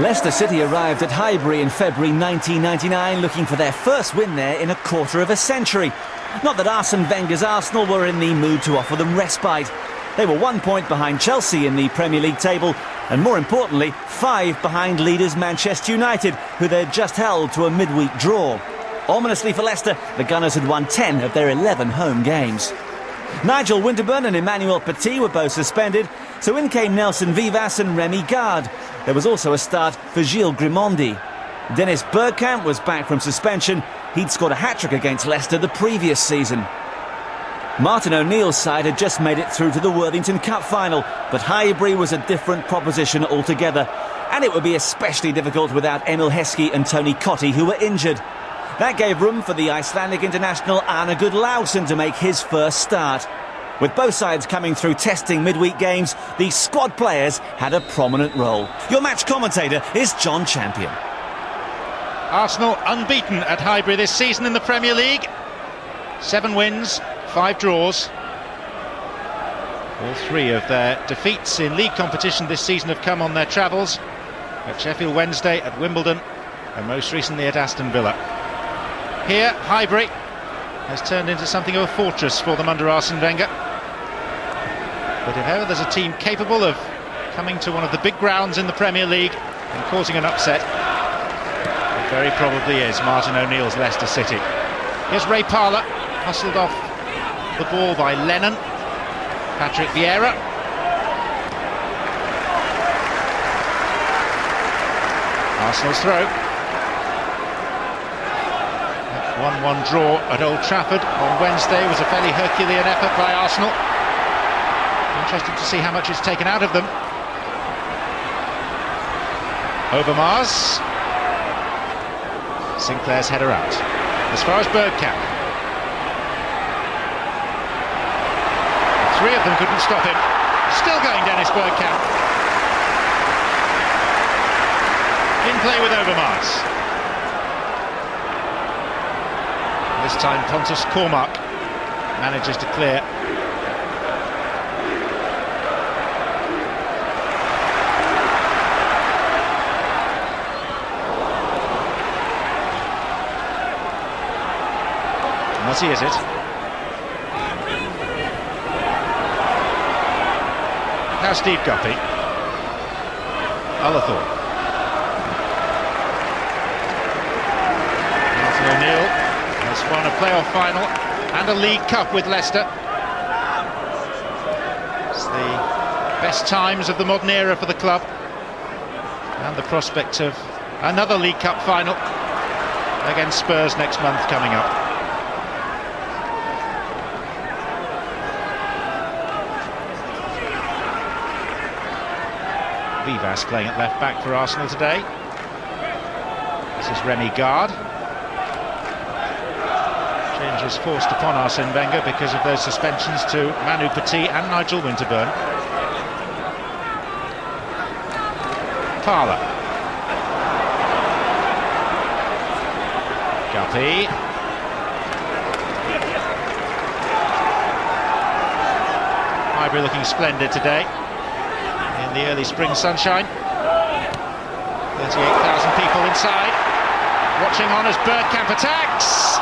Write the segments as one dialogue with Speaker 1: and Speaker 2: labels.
Speaker 1: Leicester City arrived at Highbury in February 1999 looking for their first win there in a quarter of a century. Not that Arsene Wenger's Arsenal were in the mood to offer them respite. They were 1 point behind Chelsea in the Premier League table and, more importantly, 5 behind leaders Manchester United, who they'd just held to a midweek draw. Ominously for Leicester, the Gunners had won 10 of their 11 home games. Nigel Winterburn and Emmanuel Petit were both suspended, so in came Nelson Vivas and Remy Gard. There was also a start for Gilles Grimondi. Dennis Bergkamp was back from suspension. He'd scored a hat-trick against Leicester the previous season. Martin O'Neill's side had just made it through to the Worthington Cup final, but Highbury was a different proposition altogether. And it would be especially difficult without Emil Heskey and Tony Cottee, who were injured. That gave room for the Icelandic international Arne Gudlausen to make his first start. With both sides coming through testing midweek games, the squad players had a prominent role. Your match commentator is John Champion.
Speaker 2: Arsenal unbeaten at Highbury this season in the Premier League. 7 wins, 5 draws. All 3 of their defeats in league competition this season have come on their travels. At Sheffield Wednesday, at Wimbledon, and most recently at Aston Villa. Here, Highbury has turned into something of a fortress for them under Arsene Wenger. But if ever there's a team capable of coming to one of the big grounds in the Premier League and causing an upset, it very probably is Martin O'Neill's Leicester City. Here's Ray Parlour, hustled off the ball by Lennon. Patrick Vieira. Arsenal's throw. 1-1 draw at Old Trafford on Wednesday was a fairly Herculean effort by Arsenal. Interesting to see how much it's taken out of them. Overmars. Sinclair's header out. As far as Bergkamp. 3 of them couldn't stop him. Still going, Dennis Bergkamp. In play with Overmars. This time Pontus Cormack manages to clear. Motti is it? Now Steve Guppy. Ullathorne. Martin O'Neill has won a playoff final and a League Cup with Leicester. It's the best times of the modern era for the club, and the prospect of another League Cup final against Spurs next month coming up. Vivas playing at left back for Arsenal today. This is Remy Gard. Change is forced upon Arsene Wenger because of those suspensions to Manu Petit and Nigel Winterburn. Parlour. Guppy. Highbury looking splendid today in the early spring sunshine. 38,000 people inside, watching on as Bergkamp attacks.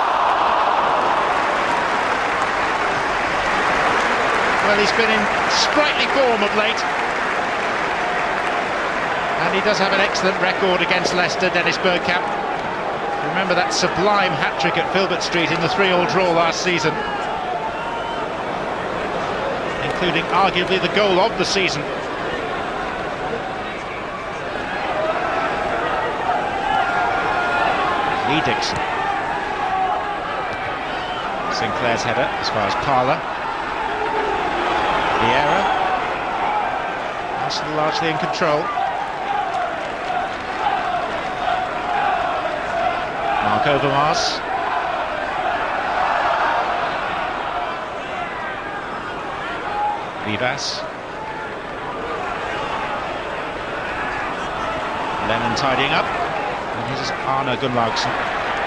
Speaker 2: Well, he's been in sprightly form of late, and he does have an excellent record against Leicester, Dennis Bergkamp. Remember that sublime hat-trick at Filbert Street in the 3-3 draw last season, including arguably the goal of the season. Lee Dixon. Sinclair's header as far as Parlour. Vieira. Arsenal largely in control. Mark Overmars. Vivas. Lennon tidying up. And here's Arne Gudlausen.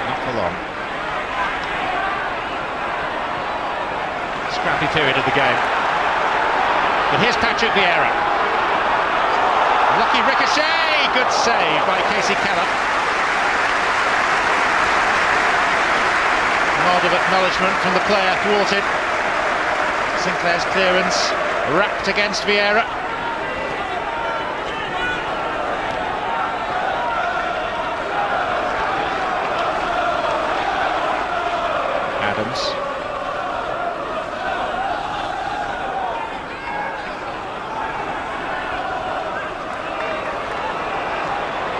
Speaker 2: Not for long. Scrappy period of the game. But here's Patrick Vieira. Lucky ricochet! Good save Keller. Nod of acknowledgement from the player thwarted. Sinclair's clearance wrapped against Vieira. Adams.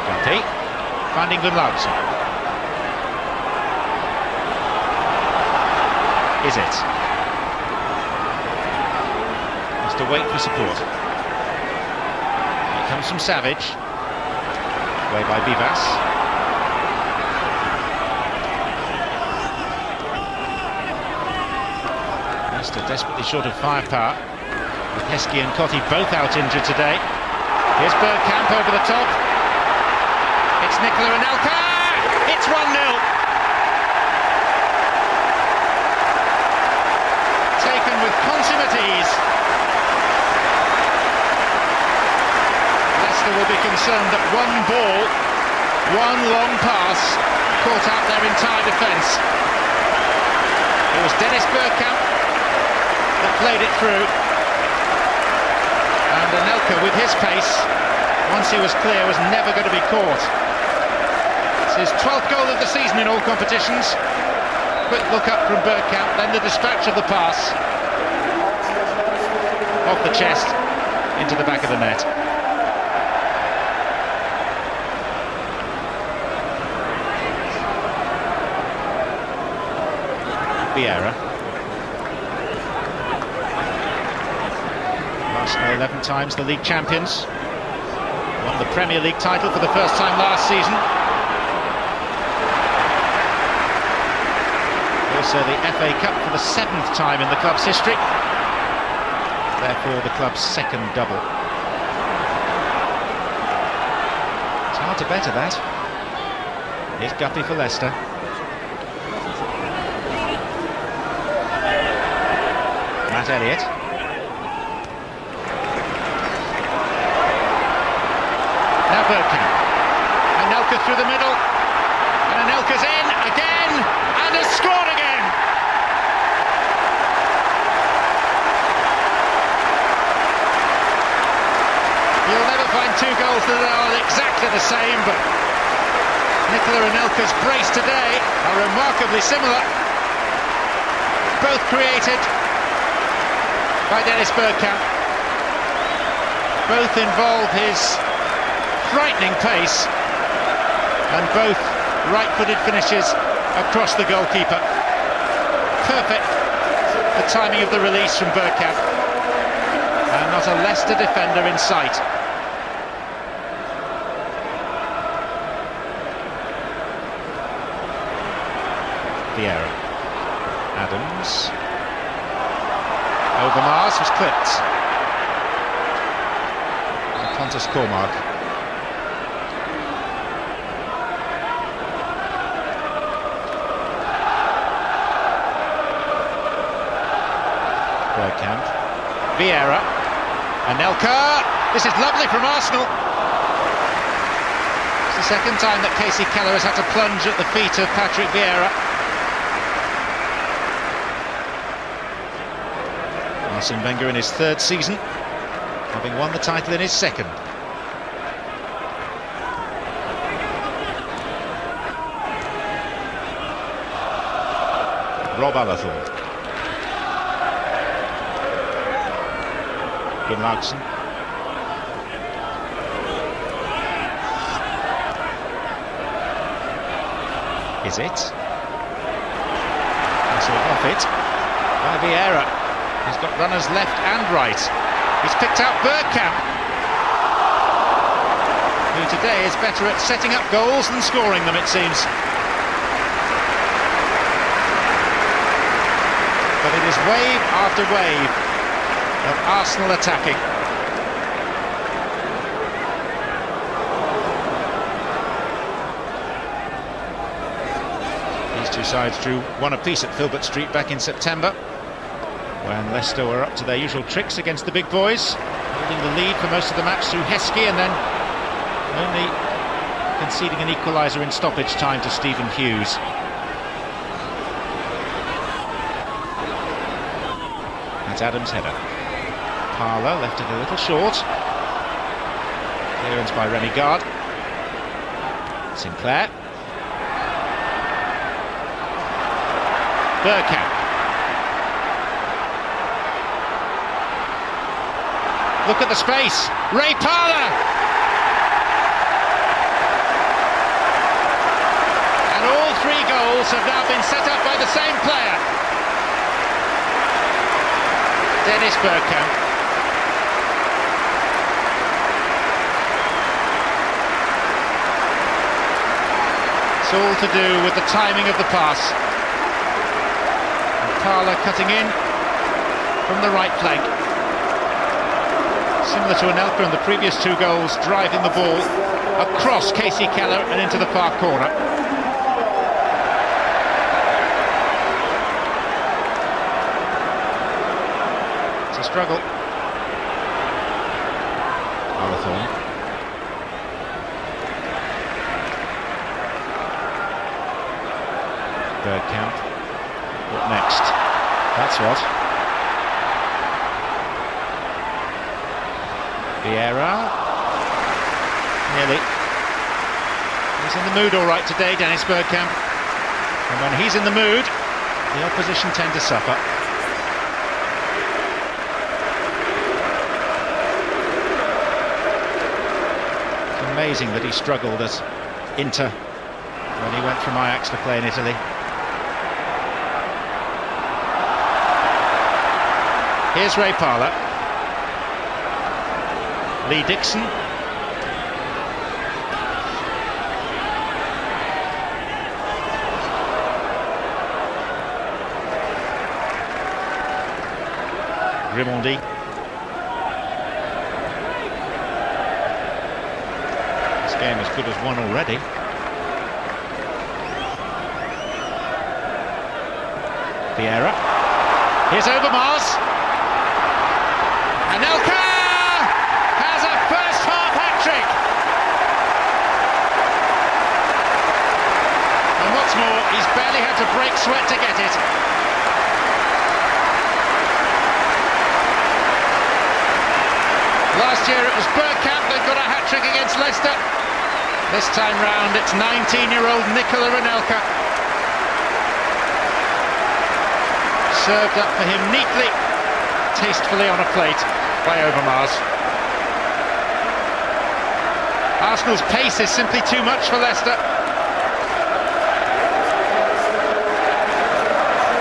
Speaker 2: Guppy. Finding Glenlausen. Is it? Has to wait for support. It comes from Savage. Away by Vivas. Leicester desperately short of firepower, with Heskey and Cottee both out injured today. Here's Bergkamp over the top. It's Nicolas Anelka. It's 1-0. Taken with consummate ease. Leicester will be concerned that one ball, one long pass, caught out their entire defence. It was Dennis Bergkamp that played it through, and Anelka, with his pace, once he was clear, was never going to be caught. It's his 12th goal of the season in all competitions. Quick look up from Bergkamp, then the dispatch of the pass off the chest into the back of the net. Vieira. Arsenal 11 times the league champions. Won the Premier League title for the first time last season. Also the FA Cup for the 7th time in the club's history. Therefore the club's second double. It's hard to better that. Here's Guppy for Leicester. Matt Elliott. Now Bergkamp. Anelka through the middle. And Anelka's in again and has scored again. You'll never find two goals that are exactly the same, but Nicolas Anelka's brace today are remarkably similar. Both created by Dennis Bergkamp. Both involve his frightening pace, and both right-footed finishes across the goalkeeper. Perfect, the timing of the release from Bergkamp, and not a Leicester defender in sight. Vieira. Adams. Overmars was clipped. And Pontus Cormark. Bergkamp. Vieira. Anelka. This is lovely from Arsenal. It's the second time that Casey Keller has had to plunge at the feet of Patrick Vieira. Arsene Wenger in his 3rd season, having won the title in his 2nd. Rob Alathorpe. Glenlausen. Is it? That's off it by Vieira. He's got runners left and right. He's picked out Bergkamp, who today is better at setting up goals than scoring them, it seems. But it is wave after wave of Arsenal attacking. These two sides drew one apiece at Filbert Street back in September, when Leicester were up to their usual tricks against the big boys, holding the lead for most of the match through Heskey, and then only conceding an equaliser in stoppage time to Stephen Hughes. That's Adams' header. Parlour left it a little short. Clearance by Remy Gard. Sinclair. Bergkamp. Look at the space. Ray Parlour! And all three goals have now been set up by the same player. Dennis Bergkamp. It's all to do with the timing of the pass. And Parlour cutting in from the right flank. Similar to Anelka in the previous two goals, driving the ball across Casey Keller and into the far corner. It's a struggle. Arthorne. Bergkamp. What next? That's what. Vieira. Nearly. He's in the mood all right today, Dennis Bergkamp. And when he's in the mood, the opposition tend to suffer. It's amazing that he struggled at Inter when he went from Ajax to play in Italy. Here's Ray Parlour. Lee Dixon. Grimondi. This game as good as one already. Vieira. Here's Overmars. Anelka has a first half hat-trick. And what's more, he's barely had to break sweat to get it. Last year it was Bergkamp that got a hat-trick against Leicester. This time round it's 19-year-old Nicolas Anelka. Served up for him neatly, tastefully on a plate by Overmars. Arsenal's pace is simply too much for Leicester.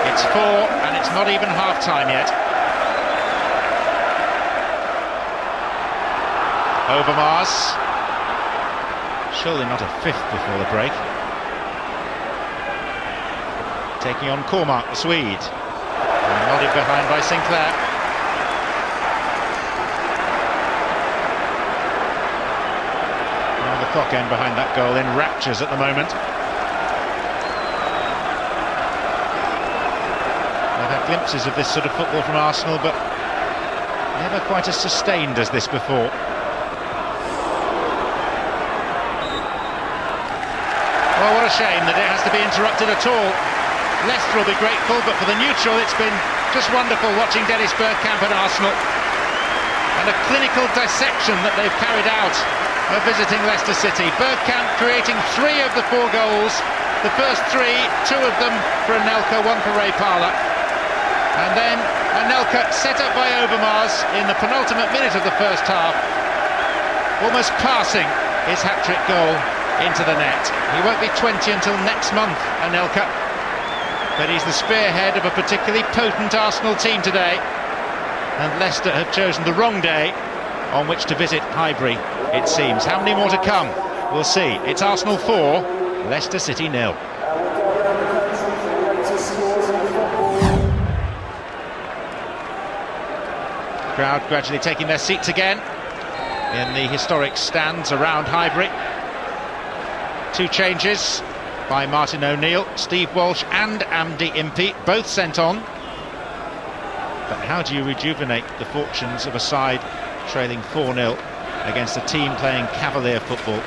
Speaker 2: It's 4 and it's not even half-time yet. Overmars. Surely not a fifth before the break. Taking on Cormac, the Swede. And nodded behind by Sinclair. The clock end behind that goal in raptures at the moment. I've had glimpses of this sort of football from Arsenal, but never quite as sustained as this before. Well, what a shame that it has to be interrupted at all. Leicester will be grateful, but for the neutral it's been just wonderful watching Dennis Bergkamp at Arsenal. And a clinical dissection that they've carried out of visiting Leicester City. Bergkamp creating 3 of the 4 goals. The first 3, 2 of them for Anelka, 1 for Ray Parlour. And then Anelka set up by Overmars in the penultimate minute of the first half, almost passing his hat-trick goal into the net. He won't be 20 until next month, Anelka, but he's the spearhead of a particularly potent Arsenal team today. And Leicester have chosen the wrong day on which to visit Highbury, it seems. How many more to come? We'll see. It's Arsenal 4, Leicester City 0. Crowd gradually taking their seats again in the historic stands around Highbury. 2 changes by Martin O'Neill, Steve Walsh and Amdi Impey, both sent on. But how do you rejuvenate the fortunes of a side trailing 4-0 against a team playing cavalier football?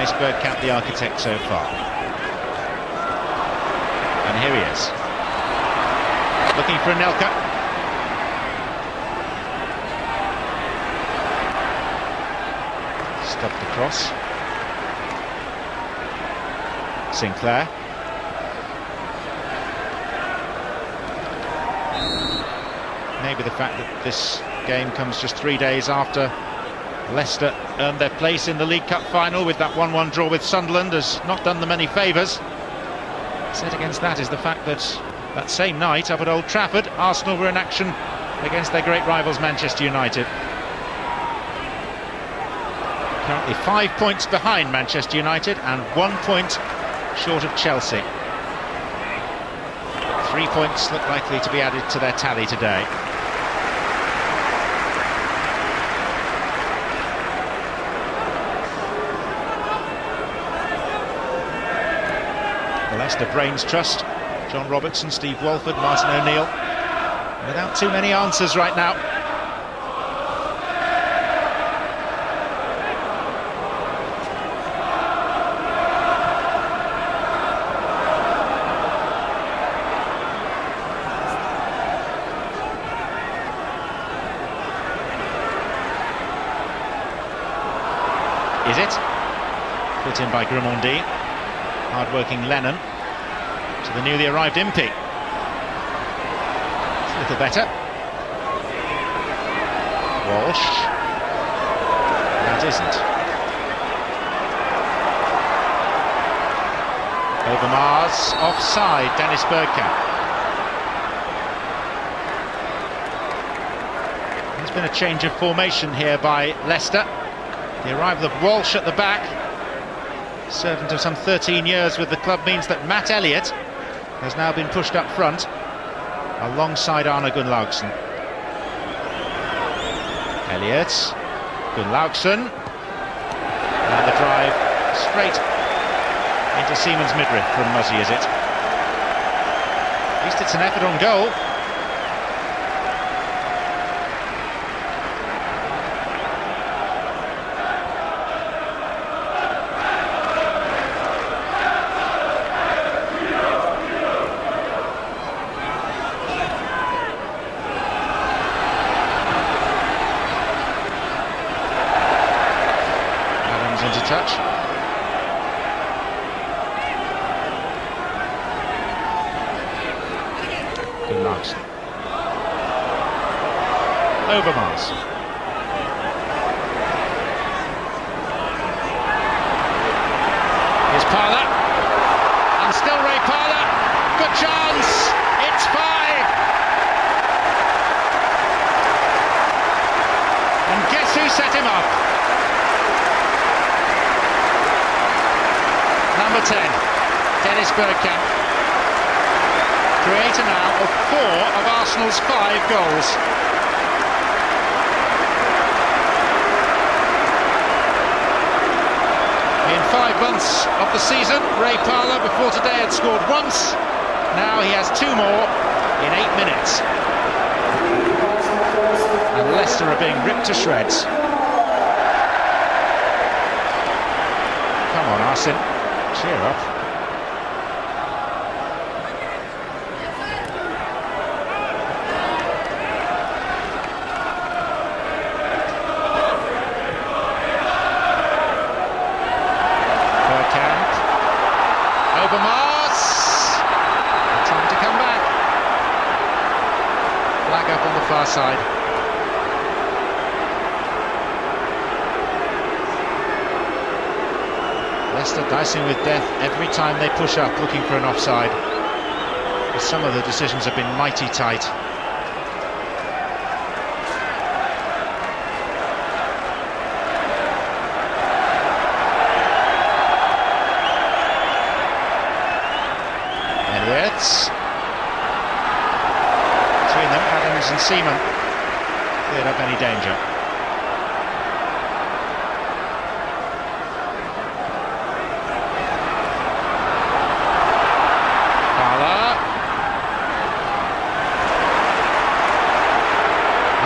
Speaker 2: Dennis Bergkamp, the architect so far. And here he is, looking for Anelka. Stopped the cross. Sinclair. Maybe the fact that this game comes just 3 days after Leicester earned their place in the League Cup final with that 1-1 draw with Sunderland has not done them any favours. Set against that is the fact that that same night up at Old Trafford, Arsenal were in action against their great rivals Manchester United. Currently 5 points behind Manchester United and 1 point short of Chelsea. 3 points look likely to be added to their tally today. The Leicester Brains Trust, John Robertson, Steve Walford, Martin O'Neill, without too many answers right now. Is it? Put in by Grimaldi. Hard-working Lennon to the newly arrived Impey. It's a little better. Walsh. That isn't. Overmars, offside, Dennis Bergkamp. There's been a change of formation here by Leicester. The arrival of Walsh at the back, servant of some 13 years with the club, means that Matt Elliott has now been pushed up front alongside Arne Gunnlaugsson. Elliott, Gunnlaugsson, and the drive straight into Seaman's midriff from Muzzy, is it? At least it's an effort on goal. Into touch. Gunnlaugsson. Overmars. Here's Parlour. And still Ray Parlour. Good chance. It's 5. And guess who set him up? Number 10, Dennis Bergkamp, creator now of 4 of Arsenal's 5 goals. In 5 months of the season, Ray Parlour before today had scored once. Now he has 2 more in 8 minutes. And Leicester are being ripped to shreds. Come on, Arsene. Cheer up. Bergkamp. Overmars. Time to come back. Flag up on the far side. Leicester dicing with death every time they push up looking for an offside. But some of the decisions have been mighty tight. Elliott. Between them, Adams and Seaman cleared up any danger.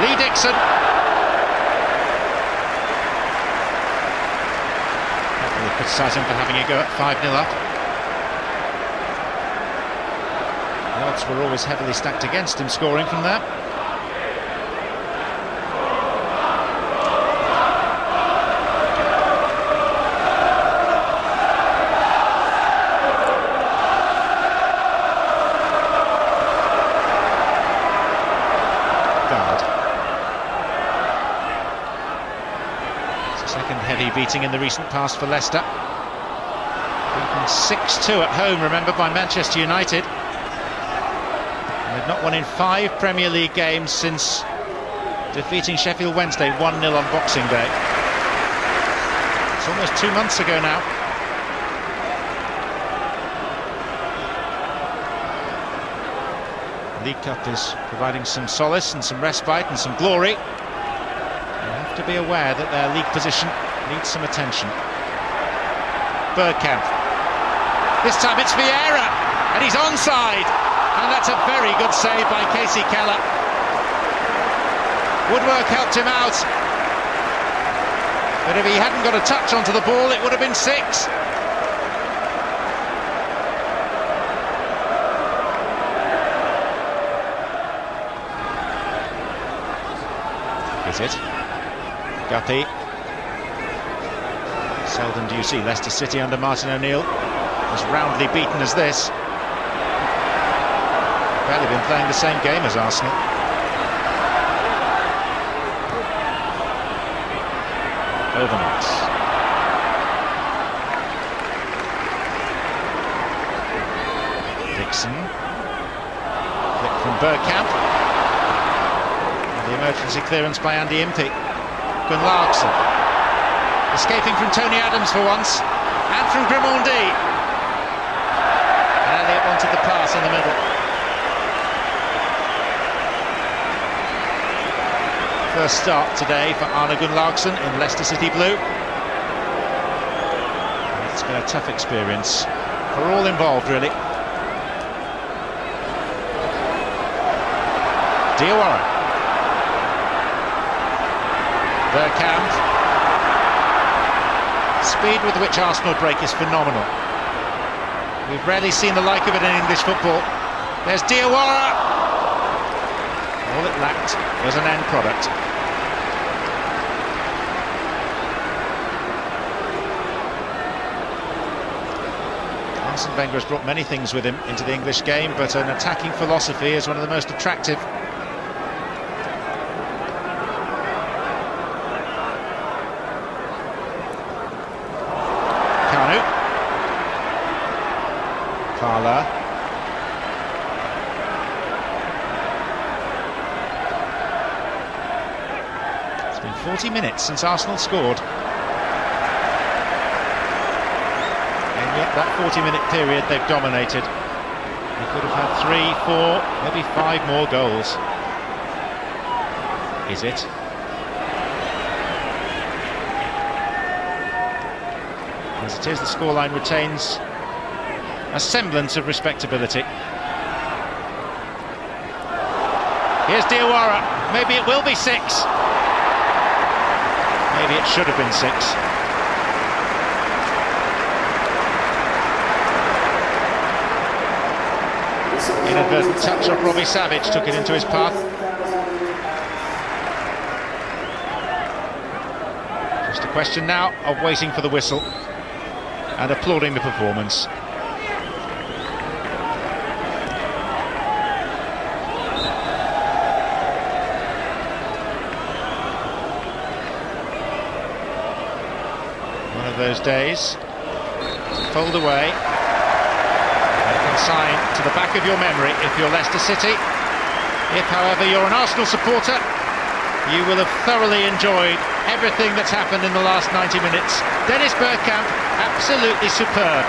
Speaker 2: Lee Dixon. That really puts criticise him for having a go at 5-0 up. The odds were always heavily stacked against him scoring from there. Second heavy beating in the recent past for Leicester. Beaten 6-2 at home, remember, by Manchester United. And they've not won in 5 Premier League games since defeating Sheffield Wednesday 1-0 on Boxing Day. It's almost 2 months ago now. The League Cup is providing some solace and some respite and some glory. To be aware that their league position needs some attention. Bergkamp. This time it's Vieira, and he's onside, and that's a very good save by Casey Keller. Woodwork helped him out, but if he hadn't got a touch onto the ball, it would have been 6. Is it? Guppy. Seldom do you see Leicester City under Martin O'Neill as roundly beaten as this. Barely been playing the same game as Arsenal. Overmars. Dixon. Flick from Bergkamp. And the emergency clearance by Andy Impey. Larson escaping from Tony Adams for once, and from Grimaudy. And Elliott wanted the pass in the middle. First start today for Arne Gunnlaugsson in Leicester City blue. It's been a tough experience for all involved, really. Diawara. Bergkamp. Speed with which Arsenal break is phenomenal. We've rarely seen the like of it in English football. There's Diawara. All it lacked was an end product. Arsene Wenger has brought many things with him into the English game, but an attacking philosophy is one of the most attractive. Parlour. It's been 40 minutes since Arsenal scored. And yet that 40-minute period they've dominated. They could have had 3, 4, maybe 5 more goals. Is it? As it is, the scoreline retains a semblance of respectability. Here's Diawara. Maybe it will be 6. Maybe it should have been 6. Inadvertent touch of Robbie Savage took it into his path. Just a question now of waiting for the whistle and applauding the performance. One of those days to fold away and consign to the back of your memory if you're Leicester City. If, however, you're an Arsenal supporter, you will have thoroughly enjoyed everything that's happened in the last 90 minutes. Dennis Bergkamp, absolutely superb,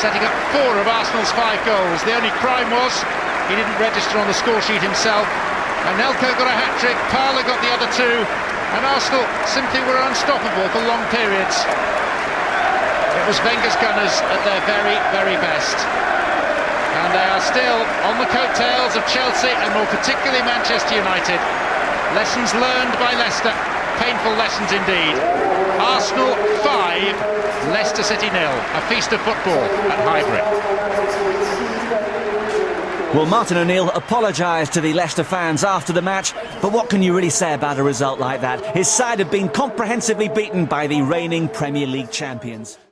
Speaker 2: setting up 4 of Arsenal's 5 goals. The only crime was he didn't register on the score sheet himself. Anelka got a hat-trick, Parlour got the other 2, and Arsenal simply were unstoppable for long periods. It was Wenger's Gunners at their very, very best. And they are still on the coattails of Chelsea and more particularly Manchester United. Lessons learned by Leicester, painful lessons indeed. Arsenal 5, Leicester Leicester City 0. A feast of football at Highbury.
Speaker 1: Well, Martin O'Neill apologised to the Leicester fans after the match, but what can you really say about a result like that? His side have been comprehensively beaten by the reigning Premier League champions.